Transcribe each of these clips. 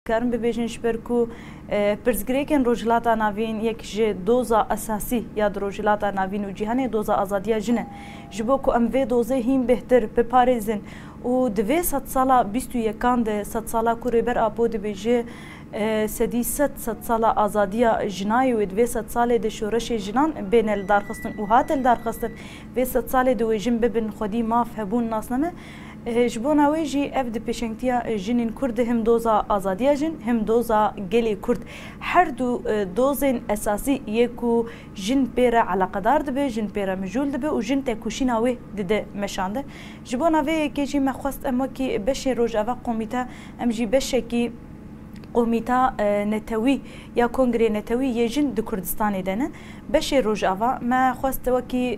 دکارن ببیجن شبرکو پرزگریکن روجلاتا ناوین یک ج دوزا اساسی یا روجلاتا ناوین و جهان دوزا آزادیا جنه جبو کو ام وی دوزه هیم بهتر به پاریزن و دوی 100 سالا 21 ده 100 سالا کوری بر اپو دبیجه سدی 100 سالا آزادیا جنای و دوی 100 سال د شورش جنان بین الدارخستن و هات الدارخستن و 100 سال دو جن ببن خودی ماف هبون ناسنمه جبونا ویجی اف د پیشنگتیا جنین کرد هم دوزا آزادیا جن هم دوزا گلی کرد هر دو دوزین اساسی یکو جن پیرا علاقدار دبه جن پیرا مجول دبه و جن تکوشینا وی دده مشانده جبونا وی که جی مخواست اما کی بشه روجاوا قومیتا ام جی بشه کی قومیتا نتوی یا کنگره نتوی یجن د کردستان دنه بشه روجاوا ما خواست وکی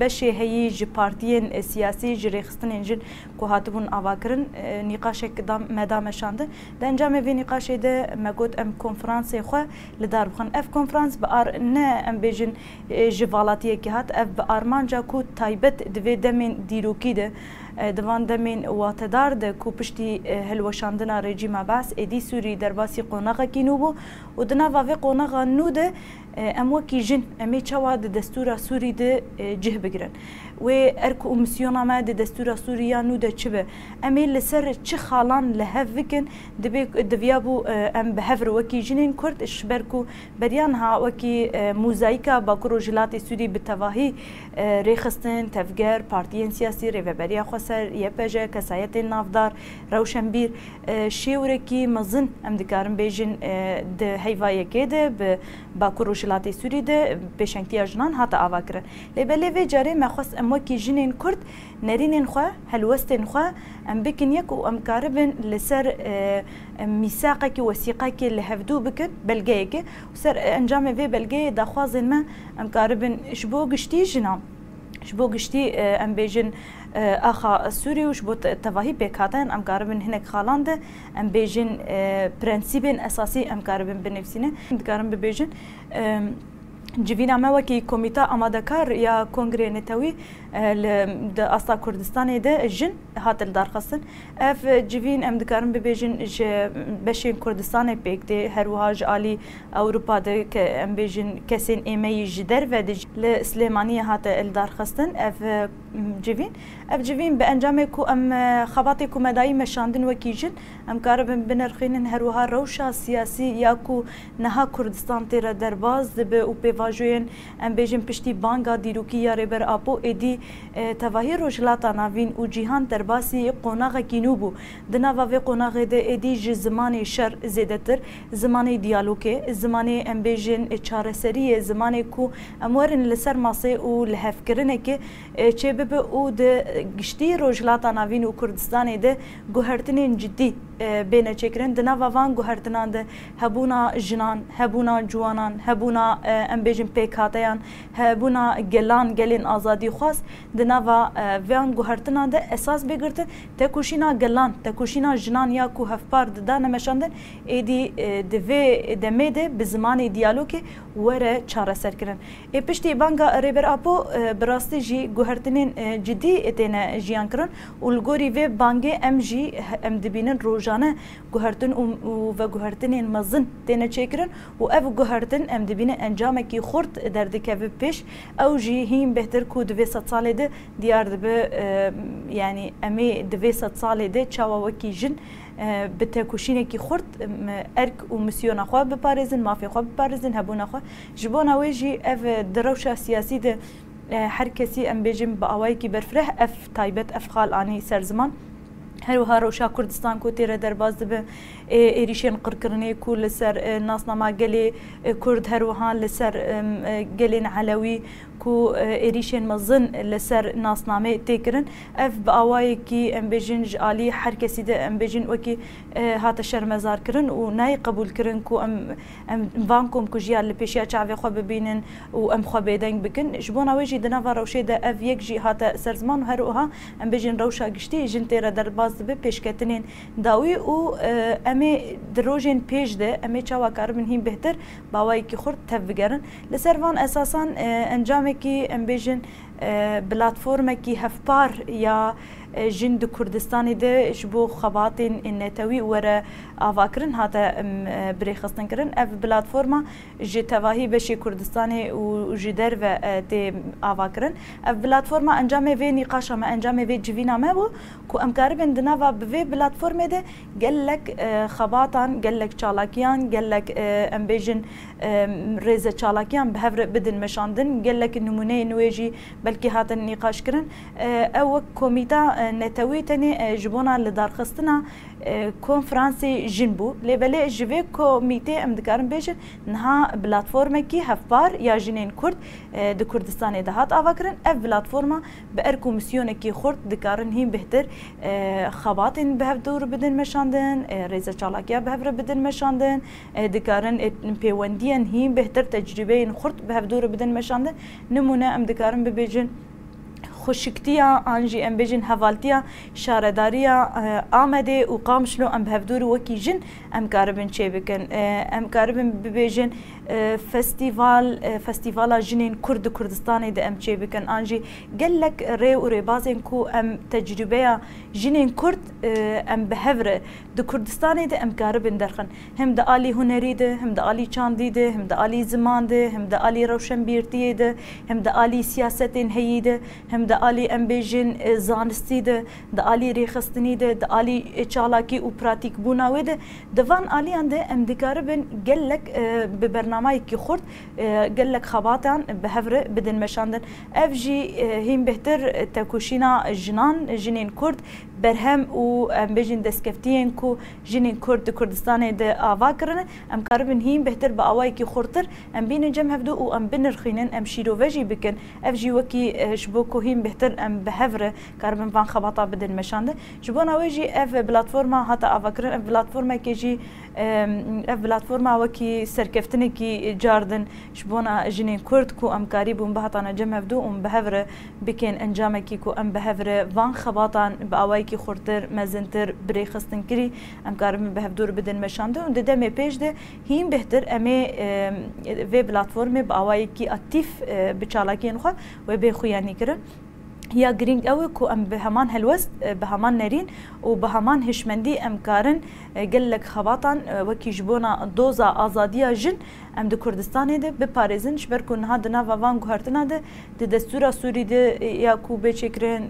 بشه هی ج پارتیین سیاسی جریخستن انجن کو هاتبون اواکرن نقاش کدام مدام شانده د انجام وی نقاش ده مگوت ام کنفرانس خو لدار بخن اف کنفرانس بار نه ام بجن جوالاتی کی هات اف ارمانجا کو تایبت دوی دمن دیروکی ده دوان دمین واتدار ده کو پشتی هلوشاندنا رژیم عباس ادی سوری درباسی قوناغا کینوبو و دنا واوی قوناغا نو ده ام وکی جن امی چوا ده دستور سوری ده جه بگیرن و ارکو امسیونا ما ده دستور سوریا نو ده چبه امی لسر چه خالان لهف وکن دبیابو ام بهفر وکی جنین کرد شبرکو بریان ها وکی موزایکا با کروجلات سوری بتواهی ریخستن تفگر پارتیین سیاسی ریوبریا خسر یپجه کسایت نافدار روشنبیر شیورکی مزن ام دکارم بیجن ده هیوایه که ده با کروجلات سوری ده بشنگتی جنان هات آوا کرن لیبله وی جاری مخص ام وکی جنین کرد نرینن خو هلوستن خو ام بکن یک و ام کاربن لسر میثاقه کی وثیقه کی لهفدو بکن بلگه کی سر انجام وی بلگه دخوازن ما ام کاربن شبو گشتی جنام شبو گشتی ام بیجن اخا سوری وش بوت تواهی بکاتن ام کاربن هنک خالانده ام بیجن پرنسیبن اساسی ام کاربن بنفسینه ام کاربن بیجن جوینا ما وکی کمیته آمادهکار یا کنگره نتوی د استا کردستان ده جن هاتل درخواستن اف جوین ام دکارم ببیجن ج بشین کردستان پکته هر وهاج علی اوروپا ده که ام بیجن کسین ایمی جدر و د سلیمانی هات الدارخواستن اف جوین به انجام کو ام خواطی کو مدای مشاندن وکی جن ام کاربن بنرخینن هر وها روشا سیاسی یا کو نها کردستان تیر درباز به او واجوین ام بیجن پشتی بانگا دیروکی یا ریبر آپو ایدی تواهی روجلاتا ناوین و جیهان درباسی قوناغ کینوبو دناوا و قوناغ ده ایدی ج زمان شر زیدتر زمان دیالوگه زمان ام بیجن چارەسەری زمان کو امورن لسر ماسه او لهفکرنه که چه به او ده گشتی روجلاتا ناوین و کردستان ده گوهرتنین جدی بین چکرن دناوا وان گوهرتنان ده هبونا جنان هبونا جوانان هبونا ام بیجن پیکاتیان هبونا گلان گلین آزادی خواست دناوا وان گوهرتنان ده اساس بگرته تکوشینا گلان تکوشینا جنان یا کو هفپار ده نمشاندن ایدی دوی دمه ده بزمان دیالوگ وره چارەسەر کرن پشتی بانگا ریبر آپو براستی جی گوهرتنین جدی اتنه جیان کرن و لگوری و بانگه ام جی ام دبینن روزانه گوهرتن و گوهرتنین مزن تنه چکرن و اف گوهرتن ام دبینه انجام کی خورد دردکه و پیش او جی هیم بهتر کو دوی 100 ساله ده دیار دبه یعنی امی دوی 100 ساله ده چاوا وکی جن بتکوشینه کی خورد ارک و مسیون خو بپارزن مافی خو بپارزن هبون خو جبون اویجی اف دروشه سیاسی ده هر کسی ام بیجم با اوای کی برفره اف تایبت اف خال آنی سرزمان هر وها روشا کردستان کو تیره درباز دبه ایریشین قرکرنی کو لسر ناسنامه گلی کرد هر وها لسر گلین علوی کو ایریشین مزن لسر ناسنامه تکرن اف با اوای کی ام بیجن عالی هر کسی ده ام بیجن وکی هات شرمزار کرن و نای قبول کرن کو ام وانکم کو جیال لپیشیا چاوی خو ببینن و ام خو بیدنگ بکن جبون اوجی دنا و روشه ده اف یک جی هات سرزمان هر وها ام بیجن روشا گشتی جن تیره درباز به پیشکتنین داوی و امی دروژن پیش ده امی چاوا کاربن هیم بهتر باوای کی خورد تفگرن لسروان اساسا انجام کی ام بیجن بلاتفورمێکی هەفپار یا جن د کوردستانی ده ji bo xebatên netewî were avakirin hate birêxistinkirin ev platforma ji tevahî beşê Kurdistanê û ji derve tê avakirin ev platforma encamê vê nîqaşa me encamê vê civîna me bû ku em karibin di nava bi vê platformê de gelek xebatan gelek çalakiyan gelek em bêjin rêze çalakiyan bi hev re bidin meşandin gelek numûneyên wê jî belkî hatin nîqaşkirin ew wek komîta netewî tenê ji bona li darxistina konferansê jin bû lêbelê ji vê komîtê em dikarin bêjin niha platformekî hevpar ya jinên Kurd di Kurdistanê de hat avakirin ev platforma bi er komisyonekî xurt dikarin hîn bihtir xebatên bi hev dûr bidin meşandin rêze çalakiya bi hev re bidin meşandin dikarin pêwendiyên hîn bihtir tecrübeyên xurt bi hev dûr bidin meşandin nimûne em dikarin bibêjin خوشکتیا آنجی ام بجن هوالتیا شارداریا آمده و قامشلو ام بهفدور وکی جن ام کاربن چه بکن ام کاربن ببیجن فستیوالا جنین کرد کردستانی ده ام چه بکن آنجی گلک ری و ری بازن کو ام تجربه جنین کرد ام بهفره ده کردستانی ده ام کاربن درخن هم ده آلی هنری ده هم ده آلی چاندی ده هم ده آلی زمان ده هم ده آلی روشن بیرتیه ده هم ده آلی سیاستین هیی ده هم ده آلی ام بیجن زانستی ده ده آلی ریخستنی ده ده آلی چالاکی و پراتیک بوناوی ده دوان آلیان ده ام دکاربن گلک به برنامه کی خورد گلک خباتان به هفره بدن مشاندن اف جی هیم بهتر تکوشینا جنین کرد برهم و ام بیجن دسکفتین کو جنین کرد کردستان ده آوا کرنه ام کاربن هیم بهتر با آوای کی خورتر ام بین جم هفدو و ام بنرخینن ام شیرووجی بکن اف جی وکی شبوکو هیم بهتر ام بهفره کاربن وان خباتا بدن مشانده جبونا وجی اف بلاتفورما حتی آوا کرن اف بلاتفورما کی جی اف بلاتفورما وکی سرکفتنه کی جاردن شبونا جنین کرد کو ام کاری بون بهتانا جم هفدو ام بهفره بکن انجام کی کو ام بهفره وان خباتان با آوای کی خورتر مزنتر بریخستن کری ام کاربن بهفدور بدن مشانده و دده می پیش ده هیم بهتر امی وی بلاتفورم با آوای کی اکتیف بچالاکین خو و به خویانی کرن یا گرینگ اوی کو ام به همان هلوست به همان نرین و به همان هشمندی ام کارن گلک خباتان وکی جبونا دوزا آزادیا جن ام د کردستان ده به پاریزن شبر کن ها دنا وان گهرتنا ده د دستور سوری ده یا کو به چکرن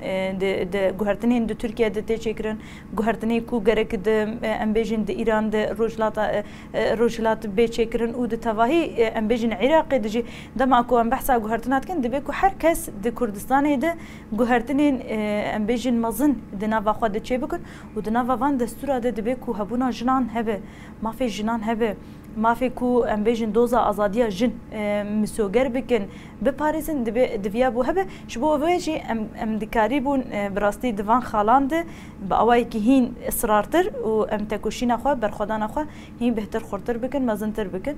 د گهرتنین د ترکیه ده چکرن گهرتنی کو گرک د ام بیجن د ایران د روجلات به چکرن او د تواهی ام بیجن عراق دجی دما کو ام بحثا گهرتنات کن د به کو هر کس د کردستان ده گهرتنین ام بیجن مزن دنا و خود چه بکن و دنا وان دستور ده د به کو هبونا جنان هبه ما في جنان هبه ما في كو ام بيجن دوزا ازاديه جن مسوگر بكن بباريزن دفيا بو هبه شبو ويجي ام دكاري بون براستي دفان خالاند باواي كي هين اصرارتر و ام تكوشينا خو برخدان خو هين بهتر خورتر بكن مزنتر بكن